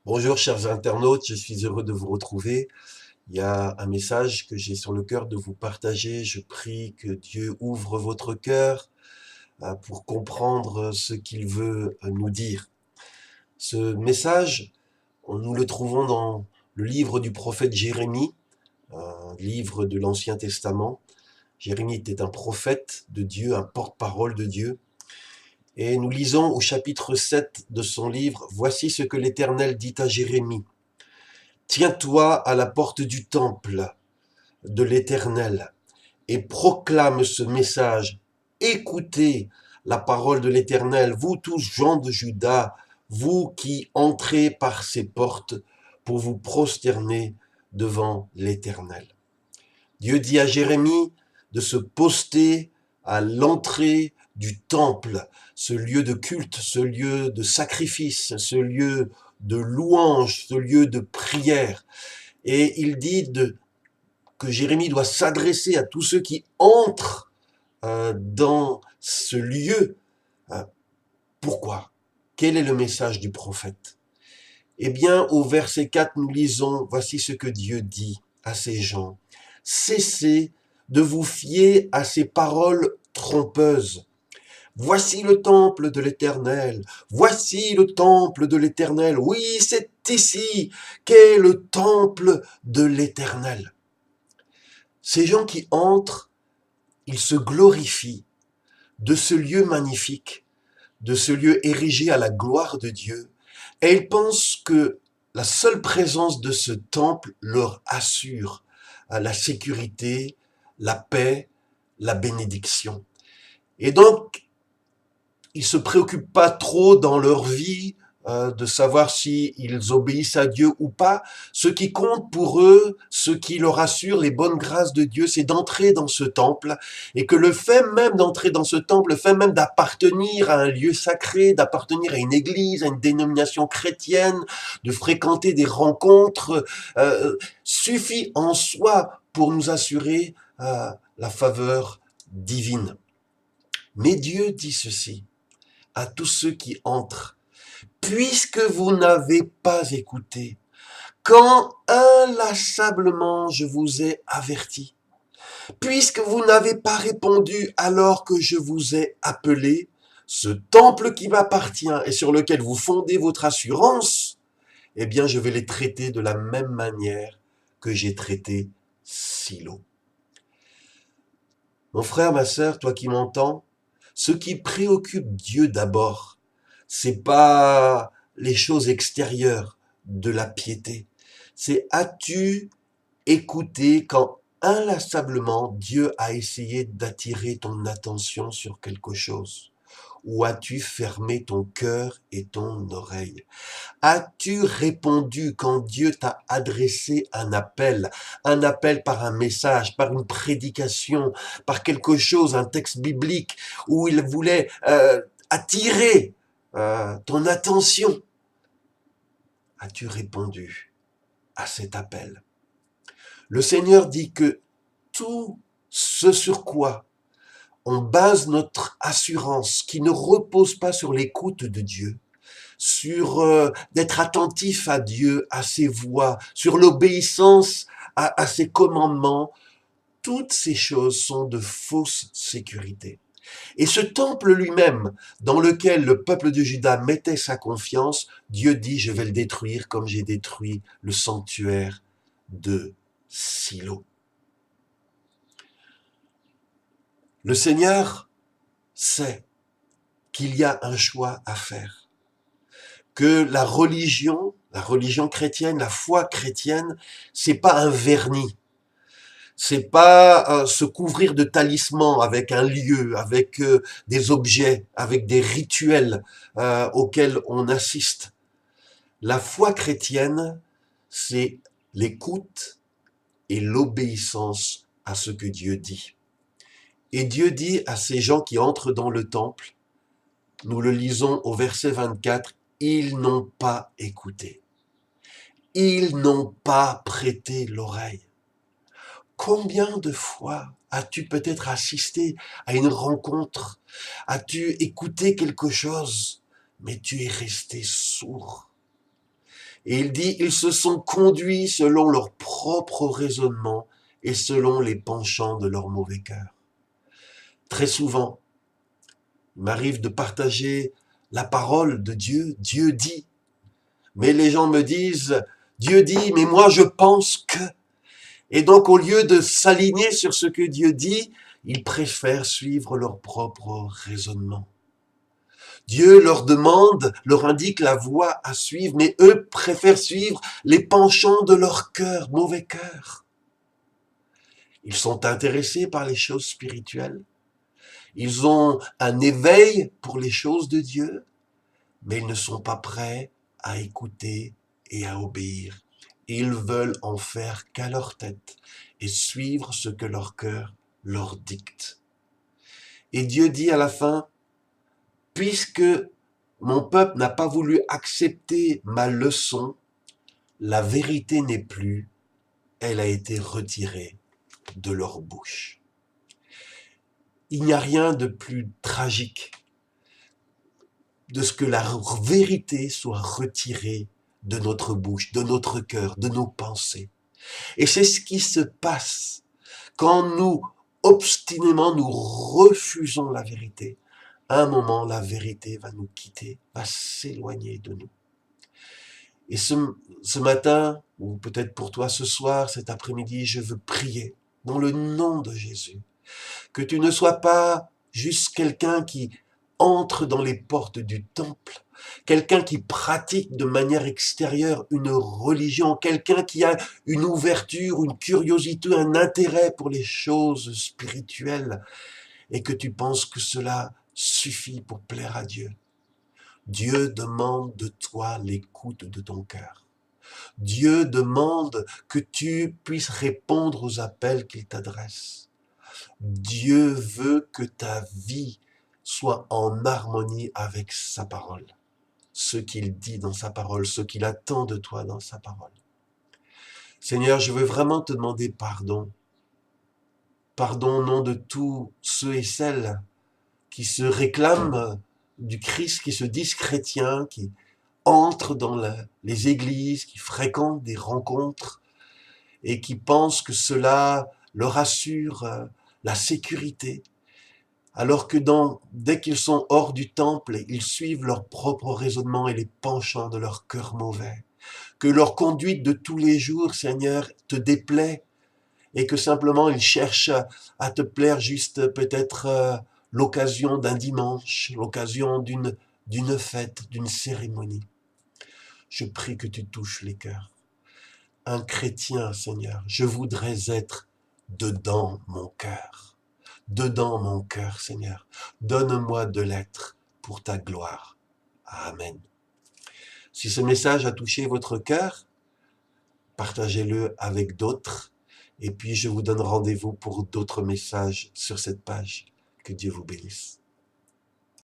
Bonjour chers internautes, je suis heureux de vous retrouver. Il y a un message que j'ai sur le cœur de vous partager. Je prie que Dieu ouvre votre cœur pour comprendre ce qu'il veut nous dire. Ce message, nous le trouvons dans le livre du prophète Jérémie, un livre de l'Ancien Testament. Jérémie était un prophète de Dieu, un porte-parole de Dieu. Et nous lisons au chapitre 7 de son livre, Voici ce que l'Éternel dit à Jérémie. Tiens-toi à la porte du temple de l'Éternel et proclame ce message. Écoutez la parole de l'Éternel, vous tous gens de Juda, vous qui entrez par ces portes pour vous prosterner devant l'Éternel. Dieu dit à Jérémie de se poster à l'entrée du temple, ce lieu de culte, ce lieu de sacrifice, ce lieu de louange, ce lieu de prière. Et il dit que Jérémie doit s'adresser à tous ceux qui entrent dans ce lieu. Pourquoi? Quel est le message du prophète? Eh bien, au verset 4, nous lisons, voici ce que Dieu dit à ces gens. Cessez de vous fier à ces paroles trompeuses. Voici le temple de l'Éternel. Voici le temple de l'Éternel. Oui, c'est ici qu'est le temple de l'Éternel. Ces gens qui entrent, ils se glorifient de ce lieu magnifique, de ce lieu érigé à la gloire de Dieu, et ils pensent que la seule présence de ce temple leur assure la sécurité, la paix, la bénédiction. Et donc, ils se préoccupent pas trop dans leur vie de savoir s'ils obéissent à Dieu ou pas. Ce qui compte pour eux, ce qui leur assure les bonnes grâces de Dieu, c'est d'entrer dans ce temple et que le fait même d'entrer dans ce temple, le fait même d'appartenir à un lieu sacré, d'appartenir à une église, à une dénomination chrétienne, de fréquenter des rencontres, suffit en soi pour nous assurer la faveur divine. Mais Dieu dit ceci à tous ceux qui entrent. Puisque vous n'avez pas écouté, quand inlassablement je vous ai averti, puisque vous n'avez pas répondu alors que je vous ai appelé, ce temple qui m'appartient et sur lequel vous fondez votre assurance, eh bien je vais les traiter de la même manière que j'ai traité Silo. Mon frère, ma sœur, toi qui m'entends, ce qui préoccupe Dieu d'abord, c'est pas les choses extérieures de la piété. C'est as-tu écouté quand inlassablement Dieu a essayé d'attirer ton attention sur quelque chose? Ou as-tu fermé ton cœur et ton oreille? As-tu répondu quand Dieu t'a adressé un appel par un message, par une prédication, par quelque chose, un texte biblique, où il voulait attirer ton attention? As-tu répondu à cet appel? Le Seigneur dit que tout ce sur quoi on base notre assurance, qui ne repose pas sur l'écoute de Dieu, sur d'être attentif à Dieu, à ses voix, sur l'obéissance à ses commandements, toutes ces choses sont de fausses sécurités. Et ce temple lui-même, dans lequel le peuple de Juda mettait sa confiance, Dieu dit, je vais le détruire comme j'ai détruit le sanctuaire de Silo. Le Seigneur sait qu'il y a un choix à faire, que la religion chrétienne, la foi chrétienne, c'est pas un vernis. C'est pas se couvrir de talismans avec un lieu, avec des objets, avec des rituels auxquels on assiste. La foi chrétienne, c'est l'écoute et l'obéissance à ce que Dieu dit. Et Dieu dit à ces gens qui entrent dans le temple, nous le lisons au verset 24, ils n'ont pas écouté. Ils n'ont pas prêté l'oreille. Combien de fois as-tu peut-être assisté à une rencontre? As-tu écouté quelque chose, mais tu es resté sourd? Et il dit, ils se sont conduits selon leur propre raisonnement et selon les penchants de leur mauvais cœur. Très souvent, il m'arrive de partager la parole de Dieu. Dieu dit. Mais les gens me disent, Dieu dit, mais moi je pense que. Et donc au lieu de s'aligner sur ce que Dieu dit, ils préfèrent suivre leur propre raisonnement. Dieu leur demande, leur indique la voie à suivre, mais eux préfèrent suivre les penchants de leur cœur, mauvais cœur. Ils sont intéressés par les choses spirituelles. Ils ont un éveil pour les choses de Dieu, mais ils ne sont pas prêts à écouter et à obéir. Ils veulent en faire qu'à leur tête et suivre ce que leur cœur leur dicte. Et Dieu dit à la fin, puisque mon peuple n'a pas voulu accepter ma leçon, la vérité n'est plus, elle a été retirée de leur bouche. Il n'y a rien de plus tragique de ce que la vérité soit retirée de notre bouche, de notre cœur, de nos pensées. Et c'est ce qui se passe quand nous, obstinément, nous refusons la vérité. À un moment, la vérité va nous quitter, va s'éloigner de nous. Et ce matin, ou peut-être pour toi ce soir, cet après-midi, je veux prier dans le nom de Jésus. Que tu ne sois pas juste quelqu'un qui entre dans les portes du temple, quelqu'un qui pratique de manière extérieure une religion, quelqu'un qui a une ouverture, une curiosité, un intérêt pour les choses spirituelles, et que tu penses que cela suffit pour plaire à Dieu. Dieu demande de toi l'écoute de ton cœur. Dieu demande que tu puisses répondre aux appels qu'il t'adresse. Dieu veut que ta vie soit en harmonie avec sa parole. Ce qu'il dit dans sa parole, ce qu'il attend de toi dans sa parole. Seigneur, je veux vraiment te demander pardon. Pardon au nom de tous ceux et celles qui se réclament du Christ, qui se disent chrétiens, qui entrent dans les églises, qui fréquentent des rencontres et qui pensent que cela leur assure la sécurité, alors que dès qu'ils sont hors du temple, ils suivent leur propre raisonnement et les penchants de leur cœur mauvais. Que leur conduite de tous les jours, Seigneur, te déplaît et que simplement ils cherchent à te plaire juste peut-être l'occasion d'un dimanche, l'occasion d'une fête, d'une cérémonie. Je prie que tu touches les cœurs. Un chrétien, Seigneur, je voudrais être dedans mon cœur. Dedans mon cœur, Seigneur. Donne-moi de l'être pour ta gloire. Amen. Si ce message a touché votre cœur, partagez-le avec d'autres. Et puis je vous donne rendez-vous pour d'autres messages sur cette page. Que Dieu vous bénisse.